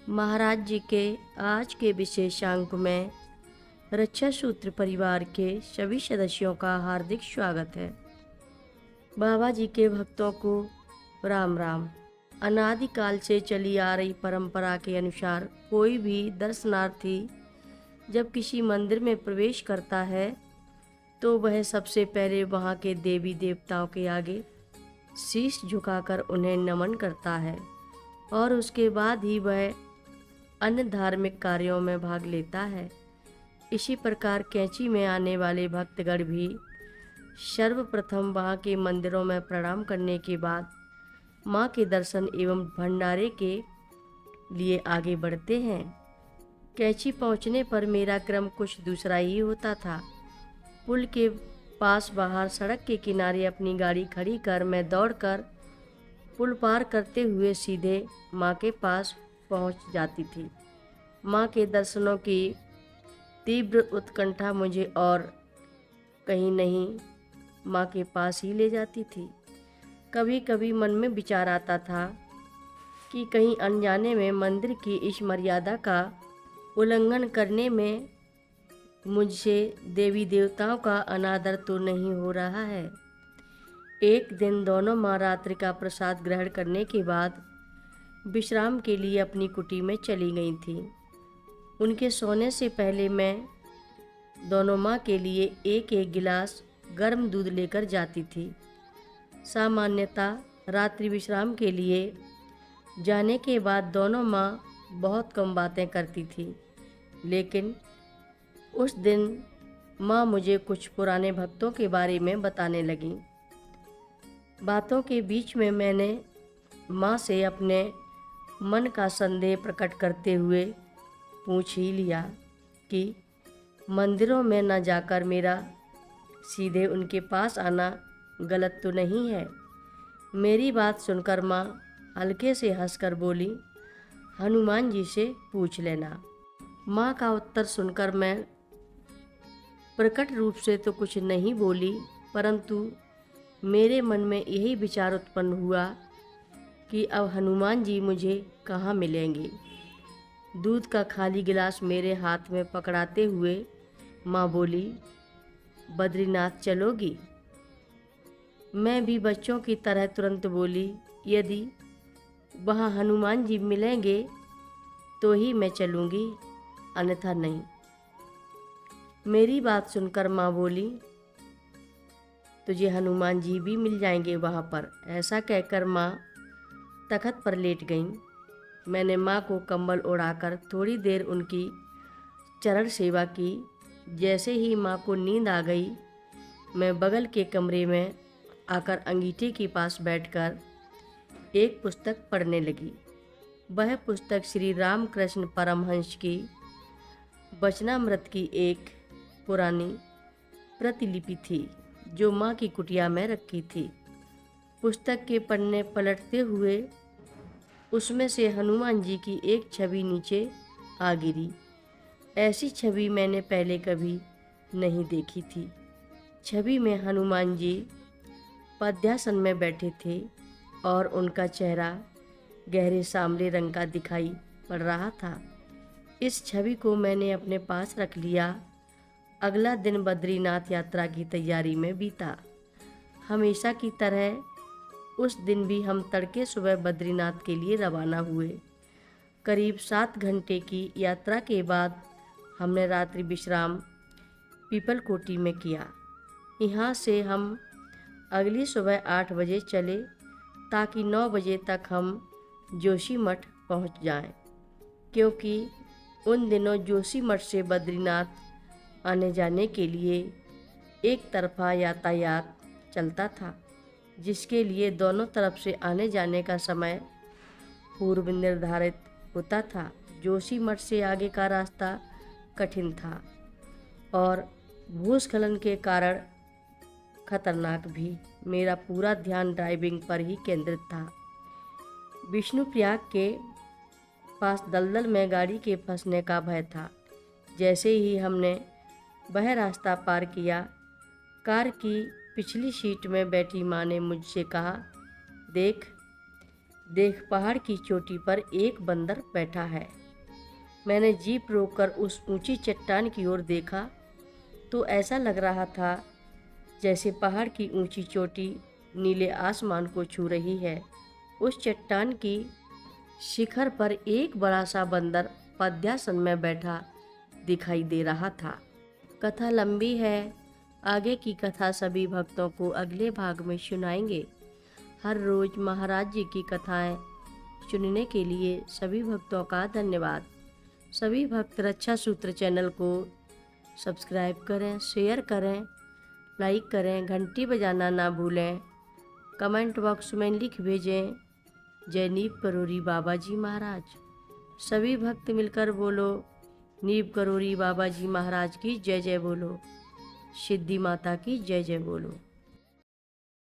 महाराज जी के आज के विशेषांक में रक्षा सूत्र परिवार के सभी सदस्यों का हार्दिक स्वागत है। बाबा जी के भक्तों को राम राम। अनादिकाल से चली आ रही परंपरा के अनुसार कोई भी दर्शनार्थी जब किसी मंदिर में प्रवेश करता है तो वह सबसे पहले वहां के देवी देवताओं के आगे शीश झुकाकर उन्हें नमन करता है और उसके बाद ही वह अन्य धार्मिक कार्यों में भाग लेता है। इसी प्रकार कैंची में आने वाले भक्तगण भी सर्वप्रथम वहाँ के मंदिरों में प्रणाम करने के बाद माँ के दर्शन एवं भंडारे के लिए आगे बढ़ते हैं। कैंची पहुँचने पर मेरा क्रम कुछ दूसरा ही होता था। पुल के पास बाहर सड़क के किनारे अपनी गाड़ी खड़ी कर मैं दौड़कर पुल पार करते हुए सीधे माँ के पास पहुँच जाती थी। माँ के दर्शनों की तीव्र उत्कंठा मुझे और कहीं नहीं माँ के पास ही ले जाती थी। कभी कभी मन में विचार आता था कि कहीं अनजाने में मंदिर की इस मर्यादा का उल्लंघन करने में मुझसे देवी देवताओं का अनादर तो नहीं हो रहा है। एक दिन दोनों माँ रात्रि का प्रसाद ग्रहण करने के बाद विश्राम के लिए अपनी कुटी में चली गई थी। उनके सोने से पहले मैं दोनों माँ के लिए एक एक गिलास गर्म दूध लेकर जाती थी। सामान्यतः रात्रि विश्राम के लिए जाने के बाद दोनों माँ बहुत कम बातें करती थी, लेकिन उस दिन माँ मुझे कुछ पुराने भक्तों के बारे में बताने लगीं। बातों के बीच में मैंने माँ से अपने मन का संदेह प्रकट करते हुए पूछ ही लिया कि मंदिरों में न जाकर मेरा सीधे उनके पास आना गलत तो नहीं है। मेरी बात सुनकर माँ हल्के से हंसकर बोली, हनुमान जी से पूछ लेना। माँ का उत्तर सुनकर मैं प्रकट रूप से तो कुछ नहीं बोली, परंतु मेरे मन में यही विचार उत्पन्न हुआ कि अब हनुमान जी मुझे कहाँ मिलेंगे। दूध का खाली गिलास मेरे हाथ में पकड़ाते हुए माँ बोली, बद्रीनाथ चलोगी? मैं भी बच्चों की तरह तुरंत बोली, यदि वहाँ हनुमान जी मिलेंगे तो ही मैं चलूँगी, अन्यथा नहीं। मेरी बात सुनकर माँ बोली, तुझे हनुमान जी भी मिल जाएंगे वहाँ पर। ऐसा कहकर माँ तख्त पर लेट गईं। मैंने माँ को कंबल ओढ़ाकर थोड़ी देर उनकी चरण सेवा की। जैसे ही माँ को नींद आ गई, मैं बगल के कमरे में आकर अंगीठे के पास बैठकर एक पुस्तक पढ़ने लगी। वह पुस्तक श्री रामकृष्ण परमहंस की वचनामृत की एक पुरानी प्रतिलिपि थी, जो माँ की कुटिया में रखी थी। पुस्तक के पन्ने पलटते हुए उसमें से हनुमान जी की एक छवि नीचे आ गिरी। ऐसी छवि मैंने पहले कभी नहीं देखी थी। छवि में हनुमान जी पद्मासन में बैठे थे और उनका चेहरा गहरे सांवले रंग का दिखाई पड़ रहा था। इस छवि को मैंने अपने पास रख लिया। अगला दिन बद्रीनाथ यात्रा की तैयारी में बीता। हमेशा की तरह उस दिन भी हम तड़के सुबह बद्रीनाथ के लिए रवाना हुए। करीब 7 घंटे की यात्रा के बाद हमने रात्रि विश्राम पीपलकोटी में किया। यहाँ से हम अगली सुबह 8 बजे चले ताकि 9 बजे तक हम जोशीमठ पहुँच जाएं, क्योंकि उन दिनों जोशीमठ से बद्रीनाथ आने जाने के लिए एक तरफा यातायात चलता था, जिसके लिए दोनों तरफ से आने जाने का समय पूर्व निर्धारित होता था। जोशीमठ से आगे का रास्ता कठिन था और भूस्खलन के कारण खतरनाक भी। मेरा पूरा ध्यान ड्राइविंग पर ही केंद्रित था। विष्णुप्रयाग के पास दलदल में गाड़ी के फंसने का भय था। जैसे ही हमने वह रास्ता पार किया, कार की पिछली सीट में बैठी माँ ने मुझसे कहा, देख देख, पहाड़ की चोटी पर एक बंदर बैठा है। मैंने जीप रोककर उस ऊंची चट्टान की ओर देखा तो ऐसा लग रहा था जैसे पहाड़ की ऊंची चोटी नीले आसमान को छू रही है। उस चट्टान की शिखर पर एक बड़ा सा बंदर पद्मासन में बैठा दिखाई दे रहा था। कथा लंबी है, आगे की कथा सभी भक्तों को अगले भाग में सुनाएंगे। हर रोज महाराज जी की कथाएं सुनने के लिए सभी भक्तों का धन्यवाद। सभी भक्त रक्षा सूत्र चैनल को सब्सक्राइब करें, शेयर करें, लाइक करें, घंटी बजाना ना भूलें। कमेंट बॉक्स में लिख भेजें, जय नीव करोरी बाबा जी महाराज। सभी भक्त मिलकर बोलो, नीव करोरी बाबा जी महाराज की जय जय बोलो, सिद्धि माता की जय जय बोलो।